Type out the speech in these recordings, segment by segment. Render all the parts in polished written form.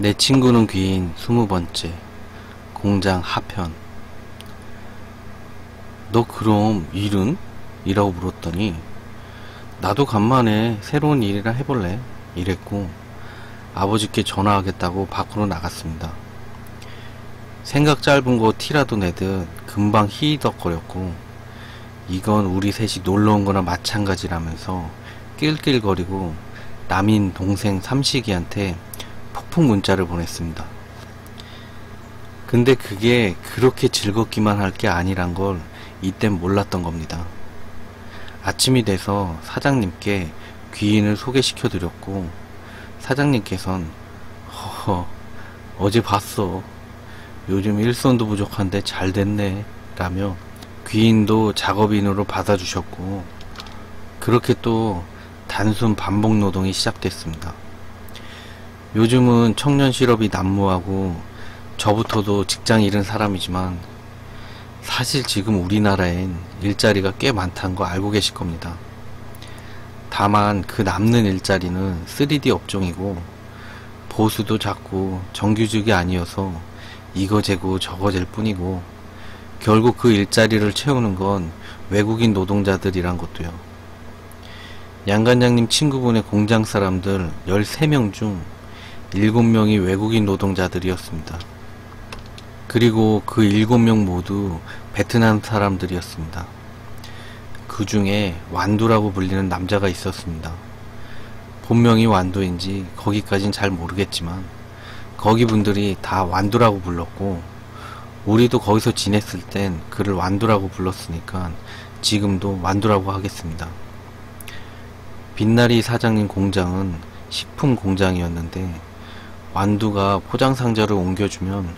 내 친구는 귀인 20번째 공장 하편. 너 그럼 일은? 이라고 물었더니 나도 간만에 새로운 일이라 해볼래 이랬고 아버지께 전화하겠다고 밖으로 나갔습니다. 생각 짧은 거 티라도 내듯 금방 히덕거렸고 이건 우리 셋이 놀러온 거나 마찬가지라면서 낄낄거리고 남인 동생 삼식이한테 폭풍 문자를 보냈습니다. 근데 그게 그렇게 즐겁기만 할 게 아니란 걸 이땐 몰랐던 겁니다. 아침이 돼서 사장님께 귀인을 소개시켜 드렸고 사장님께선 허허 어제 봤어. 요즘 일손도 부족한데 잘 됐네 라며 귀인도 작업인으로 받아주셨고 그렇게 또 단순 반복 노동이 시작됐습니다. 요즘은 청년 실업이 난무하고 저부터도 직장 잃은 사람이지만 사실 지금 우리나라엔 일자리가 꽤 많다는 거 알고 계실 겁니다. 다만 그 남는 일자리는 3D 업종이고 보수도 작고 정규직이 아니어서 이거재고 저거질 뿐이고 결국 그 일자리를 채우는 건 외국인 노동자들이란 것도요. 양관장님 친구분의 공장 사람들 13명 중 7명이 외국인 노동자들이었습니다. 그리고 그 7명 모두 베트남 사람들이었습니다. 그 중에 완두라고 불리는 남자가 있었습니다. 본명이 완두인지 거기까진 잘 모르겠지만 거기 분들이 다 완두라고 불렀고 우리도 거기서 지냈을 땐 그를 완두라고 불렀으니까 지금도 완두라고 하겠습니다. 빛나리 사장님 공장은 식품 공장이었는데 완두가 포장 상자를 옮겨주면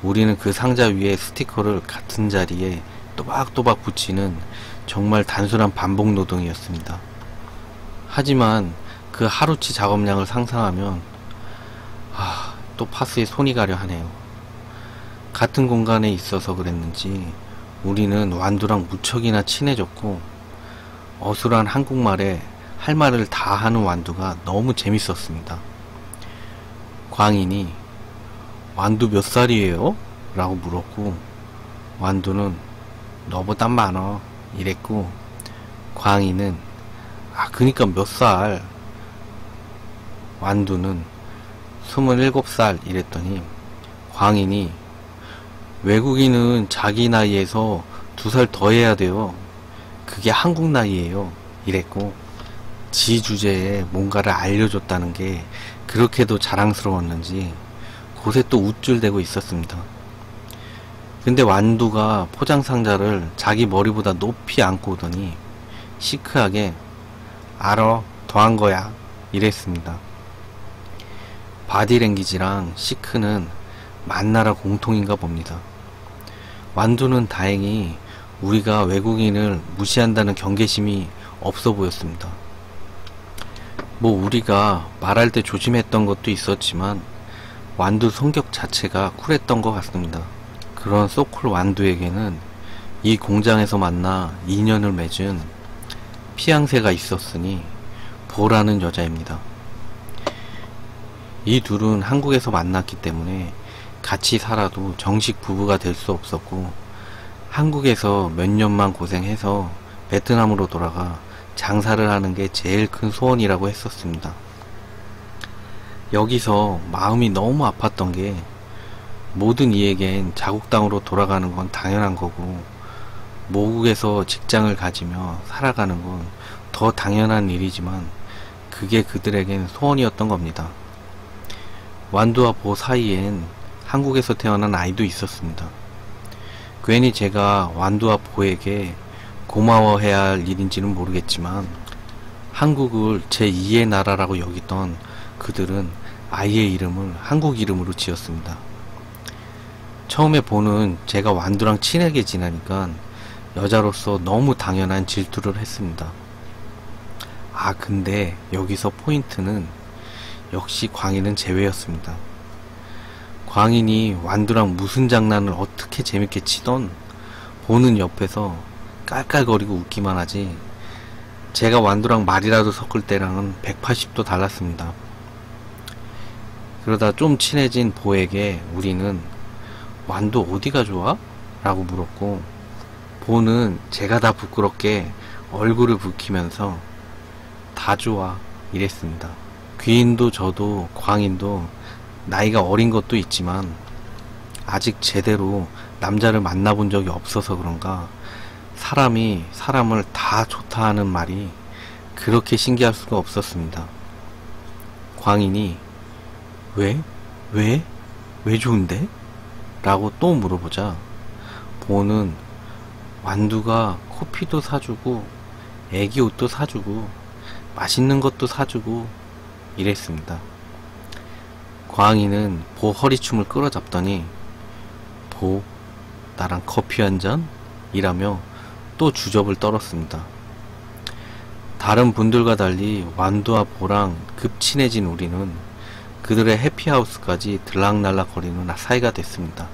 우리는 그 상자 위에 스티커를 같은 자리에 또박또박 붙이는 정말 단순한 반복 노동이었습니다. 하지만 그 하루치 작업량을 상상하면 또 파스에 손이 가려 하네요. 같은 공간에 있어서 그랬는지 우리는 완두랑 무척이나 친해졌고 어수란 한국말에 할 말을 다 하는 완두가 너무 재밌었습니다. 광인이 완두 몇 살이에요? 라고 물었고 완두는 너보단 많어 이랬고 광인은 그니까 몇 살? 완두는 27살 이랬더니 광인이 외국인은 자기 나이에서 2살 더 해야 돼요. 그게 한국 나이에요 이랬고 지 주제에 뭔가를 알려줬다는 게 그렇게도 자랑스러웠는지 곳에 또 우쭐대고 있었습니다. 근데 완두가 포장 상자를 자기 머리보다 높이 안고 오더니 시크하게 알어 더한 거야 이랬습니다. 바디랭귀지랑 시크는 만나라 공통인가 봅니다. 완두는 다행히 우리가 외국인을 무시한다는 경계심이 없어 보였습니다. 우리가 말할 때 조심했던 것도 있었지만 완두 성격 자체가 쿨했던 것 같습니다. 그런 소쿨 완두에게는 이 공장에서 만나 인연을 맺은 피앙새가 있었으니 보라는 여자입니다. 이 둘은 한국에서 만났기 때문에 같이 살아도 정식 부부가 될 수 없었고 한국에서 몇 년만 고생해서 베트남으로 돌아가 장사를 하는 게 제일 큰 소원이라고 했었습니다. 여기서 마음이 너무 아팠던 게 모든 이에겐 자국 땅으로 돌아가는 건 당연한 거고 모국에서 직장을 가지며 살아가는 건 더 당연한 일이지만 그게 그들에겐 소원이었던 겁니다. 완두와 보 사이엔 한국에서 태어난 아이도 있었습니다. 괜히 제가 완두와 보에게 고마워해야 할 일인지는 모르겠지만 한국을 제2의 나라라고 여기던 그들은 아이의 이름을 한국 이름으로 지었습니다. 처음에 보는 제가 완두랑 친하게 지내니까 여자로서 너무 당연한 질투를 했습니다. 근데 여기서 포인트는 역시 광인은 제외였습니다. 광인이 완두랑 무슨 장난을 어떻게 재밌게 치던 보는 옆에서 깔깔거리고 웃기만 하지 제가 완두랑 말이라도 섞을 때랑은 180도 달랐습니다. 그러다 좀 친해진 보에게 우리는 완두 어디가 좋아? 라고 물었고, 보는 제가 다 부끄럽게 얼굴을 붉히면서 다 좋아 이랬습니다. 귀인도 저도 광인도 나이가 어린 것도 있지만 아직 제대로 남자를 만나본 적이 없어서 그런가 사람이 사람을 다 좋다 하는 말이 그렇게 신기할 수가 없었습니다. 광인이 왜? 왜? 왜 좋은데? 라고 또 물어보자 보는 완두가 커피도 사주고 애기 옷도 사주고 맛있는 것도 사주고 이랬습니다. 광희는 보 허리춤을 끌어잡더니 보 나랑 커피 한 잔? 이라며 또 주접을 떨었습니다. 다른 분들과 달리 완두와 보랑 급 친해진 우리는 그들의 해피하우스까지 들락날락거리는 사이가 됐습니다.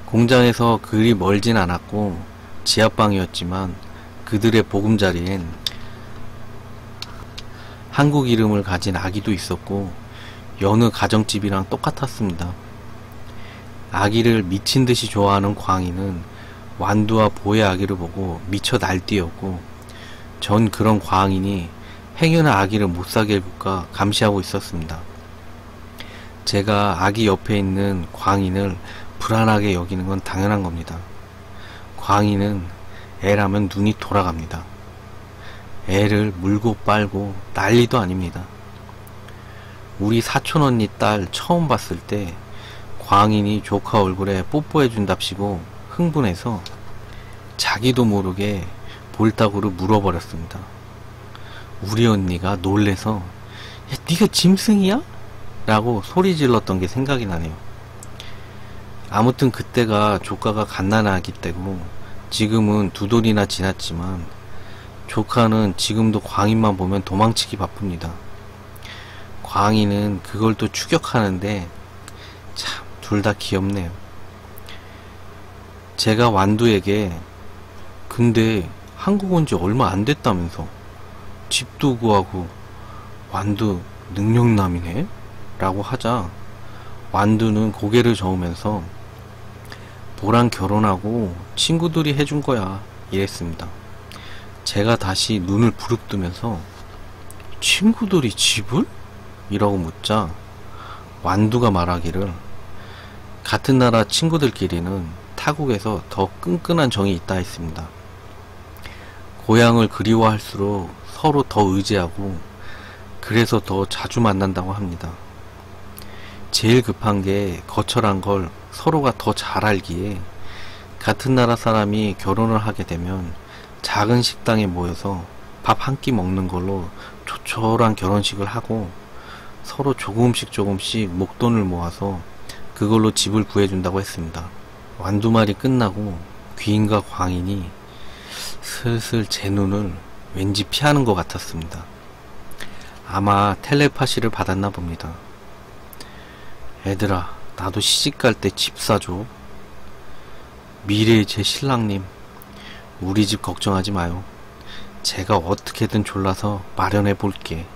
공장에서 그리 멀진 않았고 지하방이었지만 그들의 보금자리엔 한국 이름을 가진 아기도 있었고 여느 가정집이랑 똑같았습니다. 아기를 미친듯이 좋아하는 광희는 완두와 보의 아기를 보고 미쳐 날뛰었고 전 그런 광인이 행여나 아기를 못사게 해볼까 감시하고 있었습니다. 제가 아기 옆에 있는 광인을 불안하게 여기는 건 당연한 겁니다. 광희는 애라면 눈이 돌아갑니다. 애를 물고 빨고 난리도 아닙니다. 우리 사촌언니 딸 처음 봤을 때 광인이 조카 얼굴에 뽀뽀해준답시고 흥분해서 자기도 모르게 볼따구를 물어버렸습니다. 우리 언니가 놀래서 야, 네가 짐승이야? 라고 소리 질렀던 게 생각이 나네요. 아무튼 그때가 조카가 갓난아기 때고 지금은 2돌이나 지났지만 조카는 지금도 광인만 보면 도망치기 바쁩니다. 광인은 그걸 또 추격하는데 참 둘 다 귀엽네요. 제가 완두에게 근데 한국 온 지 얼마 안 됐다면서 집도 구하고 완두 능력남이네? 라고 하자 완두는 고개를 저으면서 보랑 결혼하고 친구들이 해준 거야 이랬습니다. 제가 다시 눈을 부릅뜨면서 친구들이 집을? 이라고 묻자 완두가 말하기를 같은 나라 친구들끼리는 타국에서 더 끈끈한 정이 있다 했습니다. 고향을 그리워할수록 서로 더 의지하고 그래서 더 자주 만난다고 합니다. 제일 급한 게 거철한 걸 서로가 더 잘 알기에 같은 나라 사람이 결혼을 하게 되면 작은 식당에 모여서 밥 한 끼 먹는 걸로 조촐한 결혼식을 하고 서로 조금씩 목돈을 모아서 그걸로 집을 구해준다고 했습니다. 완두말이 끝나고 귀인과 광인이 슬슬 제 눈을 왠지 피하는 것 같았습니다. 아마 텔레파시를 받았나 봅니다. 애들아, 나도 시집갈 때 집 사줘. 미래의 제 신랑님, 우리 집 걱정하지 마요. 제가 어떻게든 졸라서 마련해 볼게.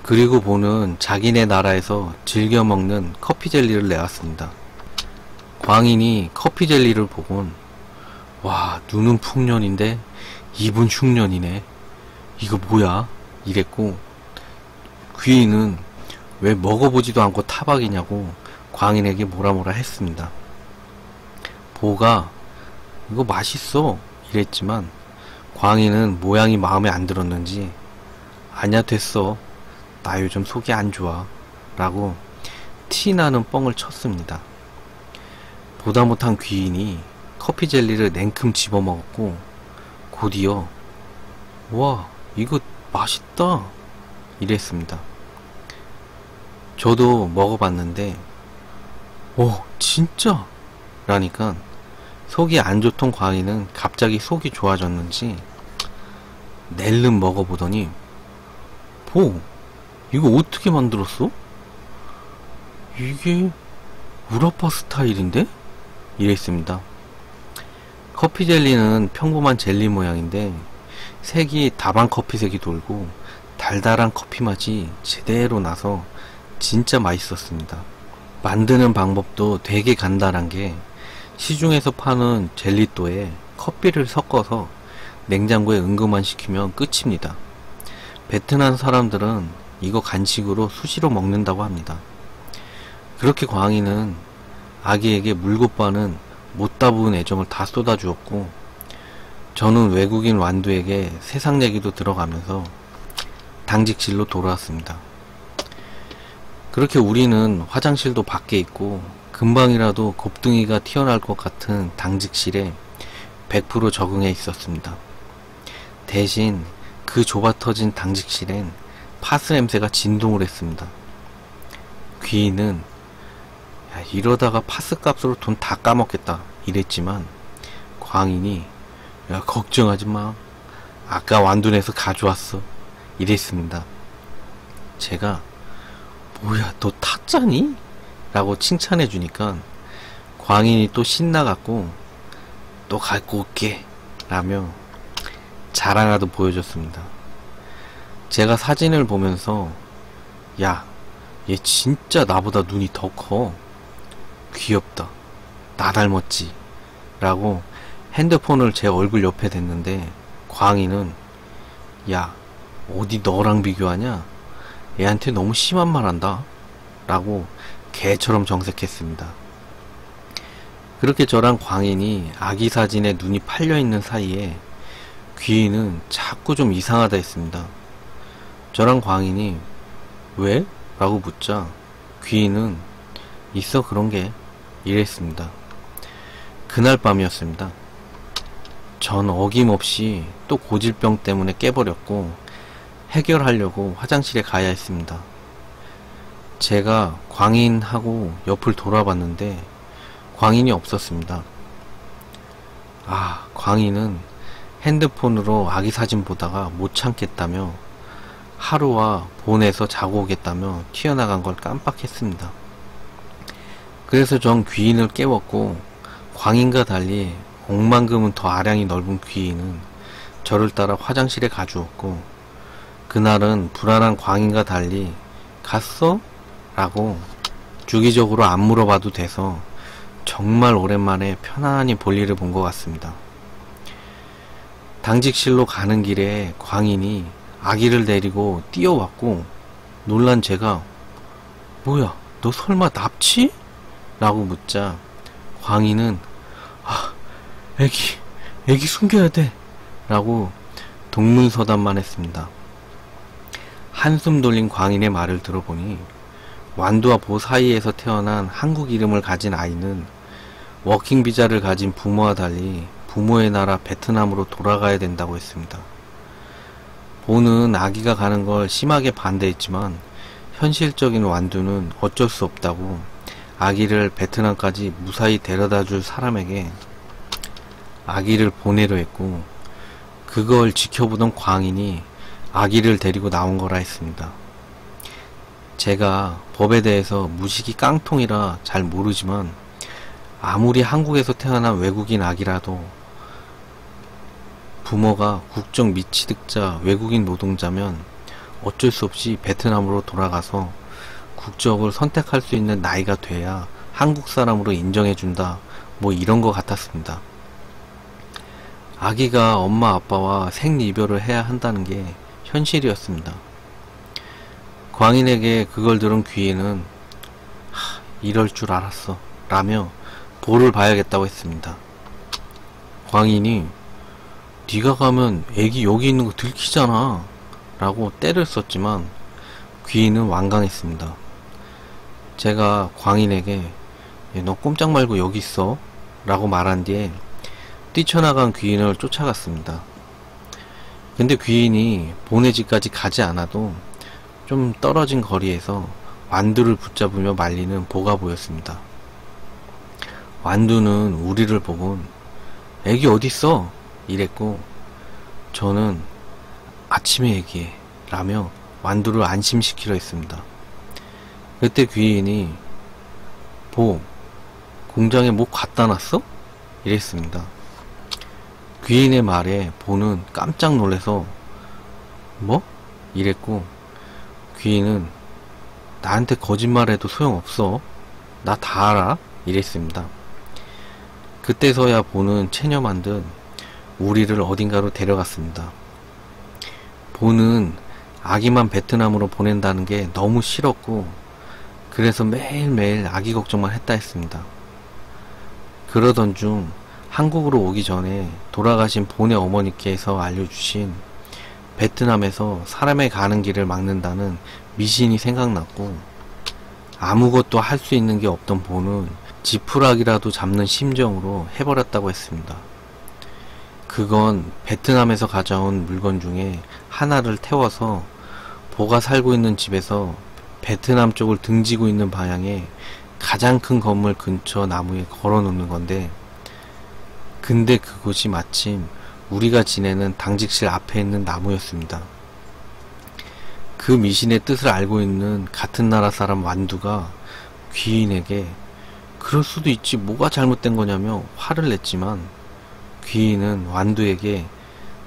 그리고 보는 자기네 나라에서 즐겨 먹는 커피 젤리를 내왔습니다. 광인이 커피 젤리를 보곤 와, 눈은 풍년인데 입은 흉년이네. 이거 뭐야? 이랬고 귀인은 왜 먹어보지도 않고 타박이냐고 광인에게 뭐라 했습니다. 보가 이거 맛있어 이랬지만 광인은 모양이 마음에 안 들었는지 아냐 됐어. 나 요즘 속이 안 좋아 라고 티나는 뻥을 쳤습니다. 보다 못한 귀인이 커피 젤리를 냉큼 집어먹었고 곧이어 와 이거 맛있다 이랬습니다. 저도 먹어봤는데 오 진짜? 라니까 속이 안 좋던 광희는 갑자기 속이 좋아졌는지 낼름 먹어보더니 보 이거 어떻게 만들었어? 이게 우라파 스타일인데? 이랬습니다. 커피 젤리는 평범한 젤리 모양인데 색이 다방 커피색이 돌고 달달한 커피 맛이 제대로 나서 진짜 맛있었습니다. 만드는 방법도 되게 간단한 게 시중에서 파는 젤리또에 커피를 섞어서 냉장고에 응고만 시키면 끝입니다. 베트남 사람들은 이거 간식으로 수시로 먹는다고 합니다. 그렇게 광희는 아기에게 물고빠는 못다 부은 애정을 다 쏟아주었고, 저는 외국인 완두에게 세상 얘기도 들어가면서 당직실로 돌아왔습니다. 그렇게 우리는 화장실도 밖에 있고 금방이라도 곱둥이가 튀어나올 것 같은 당직실에 100% 적응해 있었습니다. 대신 그 좁아터진 당직실엔 파스 냄새가 진동을 했습니다. 귀인은 야, 이러다가 파스 값으로 돈 다 까먹겠다 이랬지만, 광인이 야 걱정하지마, 아까 완둔에서 가져왔어 이랬습니다. 제가 뭐야 너 타짜니? 라고 칭찬해 주니까 광인이 또 신나갖고 또 갖고 올게 라며 자랑 하나 보여줬습니다. 제가 사진을 보면서 야, 얘 진짜 나보다 눈이 더 커, 귀엽다, 나 닮았지 라고 핸드폰을 제 얼굴 옆에 댔는데, 광희는 야 어디 너랑 비교하냐, 얘한테 너무 심한 말 한다 라고 개처럼 정색했습니다. 그렇게 저랑 광인이 아기 사진에 눈이 팔려있는 사이에 귀인은 자꾸 좀 이상하다 했습니다. 저랑 광인이 왜? 라고 묻자 귀인은 있어 그런게 이랬습니다. 그날 밤이었습니다. 전 어김없이 또 고질병 때문에 깨버렸고 해결하려고 화장실에 가야 했습니다. 제가 광인하고 옆을 돌아봤는데 광인이 없었습니다. 아, 광인은 핸드폰으로 아기 사진 보다가 못 참겠다며 하루와 본에서 자고 오겠다며 튀어나간 걸 깜빡했습니다. 그래서 전 귀인을 깨웠고, 광인과 달리 억만금은 더 아량이 넓은 귀인은 저를 따라 화장실에 가주었고, 그날은 불안한 광인과 달리 갔어? 라고 주기적으로 안 물어봐도 돼서 정말 오랜만에 편안히 볼일을 본 것 같습니다. 당직실로 가는 길에 광인이 아기를 데리고 뛰어왔고, 놀란 제가 뭐야 너 설마 납치? 라고 묻자 광인은 아, 애기 숨겨야 돼 라고 동문서답만 했습니다. 한숨 돌린 광인의 말을 들어보니 완두와 보 사이에서 태어난 한국 이름을 가진 아이는 워킹 비자를 가진 부모와 달리 부모의 나라 베트남으로 돌아가야 된다고 했습니다. 보는 아기가 가는 걸 심하게 반대했지만 현실적인 완두는 어쩔 수 없다고 아기를 베트남까지 무사히 데려다 줄 사람에게 아기를 보내려 했고, 그걸 지켜보던 광인이 아기를 데리고 나온 거라 했습니다. 제가 법에 대해서 무식이 깡통이라 잘 모르지만 아무리 한국에서 태어난 외국인 아기라도 부모가 국적 미취득자 외국인 노동자면 어쩔 수 없이 베트남으로 돌아가서 국적을 선택할 수 있는 나이가 돼야 한국 사람으로 인정해준다, 뭐 이런 거 같았습니다. 아기가 엄마 아빠와 생이별을 해야 한다는 게 현실이었습니다. 광인에게 그걸 들은 귀인은 이럴 줄 알았어 라며 보를 봐야겠다고 했습니다. 광인이 네가 가면 애기 여기 있는 거 들키잖아 라고 떼를 썼지만 귀인은 완강했습니다. 제가 광인에게 너 꼼짝 말고 여기 있어 라고 말한 뒤에 뛰쳐나간 귀인을 쫓아갔습니다. 근데 귀인이 보네 집까지 가지 않아도 좀 떨어진 거리에서 완두를 붙잡으며 말리는 보가 보였습니다. 완두는 우리를 보곤 애기 어딨어? 이랬고, 저는 아침에 얘기해 라며 완두를 안심시키려 했습니다. 그때 귀인이 보, 공장에 뭐 갖다 놨어? 이랬습니다. 귀인의 말에 보는 깜짝 놀라서 뭐? 이랬고, 귀인은 나한테 거짓말해도 소용없어. 나 다 알아. 이랬습니다. 그때서야 보는 체념한 듯 우리를 어딘가로 데려갔습니다. 보는 아기만 베트남으로 보낸다는 게 너무 싫었고, 그래서 매일매일 아기 걱정만 했다 했습니다. 그러던 중 한국으로 오기 전에 돌아가신 본의 어머니께서 알려주신 베트남에서 사람의 가는 길을 막는다는 미신이 생각났고, 아무것도 할 수 있는 게 없던 보는 지푸라기라도 잡는 심정으로 해버렸다고 했습니다. 그건 베트남에서 가져온 물건 중에 하나를 태워서 보가 살고 있는 집에서 베트남 쪽을 등지고 있는 방향에 가장 큰 건물 근처 나무에 걸어 놓는 건데, 근데 그곳이 마침 우리가 지내는 당직실 앞에 있는 나무였습니다. 그 미신의 뜻을 알고 있는 같은 나라 사람 완두가 귀인에게 그럴 수도 있지 뭐가 잘못된 거냐며 화를 냈지만, 귀인은 완두에게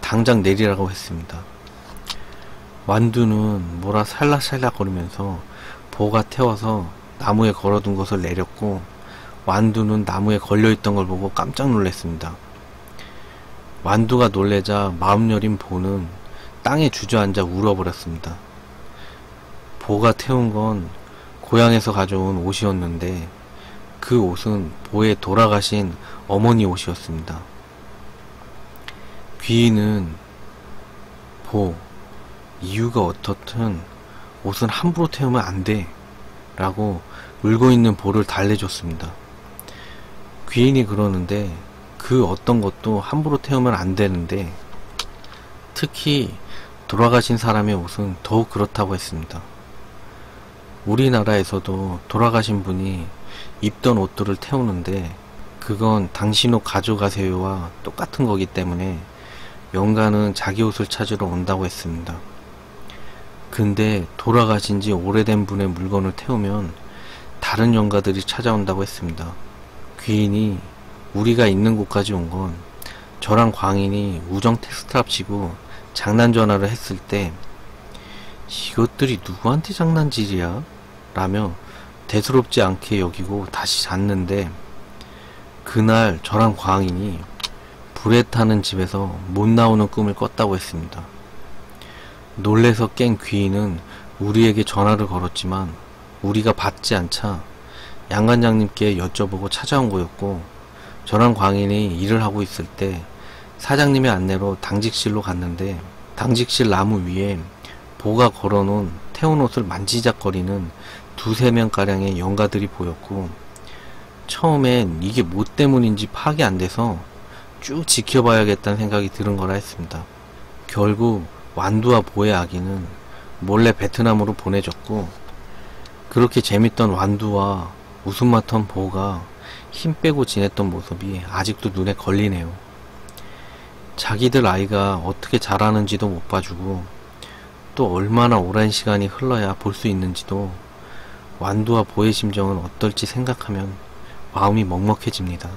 당장 내리라고 했습니다. 완두는 뭐라 살락살락 거리면서 보가 태워서 나무에 걸어둔 것을 내렸고, 완두는 나무에 걸려있던 걸 보고 깜짝 놀랐습니다. 완두가 놀래자 마음 여린 보는 땅에 주저앉아 울어버렸습니다. 보가 태운 건 고향에서 가져온 옷이었는데, 그 옷은 보의 돌아가신 어머니 옷이었습니다. 귀인은 보, 이유가 어떻든 옷은 함부로 태우면 안 돼 라고 울고 있는 보를 달래줬습니다. 귀인이 그러는데 그 어떤 것도 함부로 태우면 안 되는데, 특히 돌아가신 사람의 옷은 더욱 그렇다고 했습니다. 우리나라에서도 돌아가신 분이 입던 옷들을 태우는데 그건 당신 옷 가져가세요와 똑같은 거기 때문에 영가는 자기 옷을 찾으러 온다고 했습니다. 근데 돌아가신 지 오래된 분의 물건을 태우면 다른 영가들이 찾아온다고 했습니다. 귀인이 우리가 있는 곳까지 온 건 저랑 광인이 우정 테스트랍치고 장난 전화를 했을 때 이것들이 누구한테 장난질이야? 라며 대수롭지 않게 여기고 다시 잤는데, 그날 저랑 광인이 불에 타는 집에서 못 나오는 꿈을 꿨다고 했습니다. 놀래서 깬 귀인은 우리에게 전화를 걸었지만 우리가 받지 않자 양관장님께 여쭤보고 찾아온 거였고, 저랑 광인이 일을 하고 있을 때 사장님의 안내로 당직실로 갔는데, 당직실 나무 위에 보가 걸어놓은 태운 옷을 만지작거리는 두세 명가량의 영가들이 보였고, 처음엔 이게 뭐 때문인지 파악이 안 돼서 쭉 지켜봐야겠다는 생각이 들은 거라 했습니다. 결국 완두와 보의 아기는 몰래 베트남으로 보내졌고, 그렇게 재밌던 완두와 웃음 맡던 보가 힘 빼고 지냈던 모습이 아직도 눈에 걸리네요. 자기들 아이가 어떻게 자라는지도 못 봐주고, 또 얼마나 오랜 시간이 흘러야 볼 수 있는지도 완두와 보의 심정은 어떨지 생각하면 마음이 먹먹해집니다.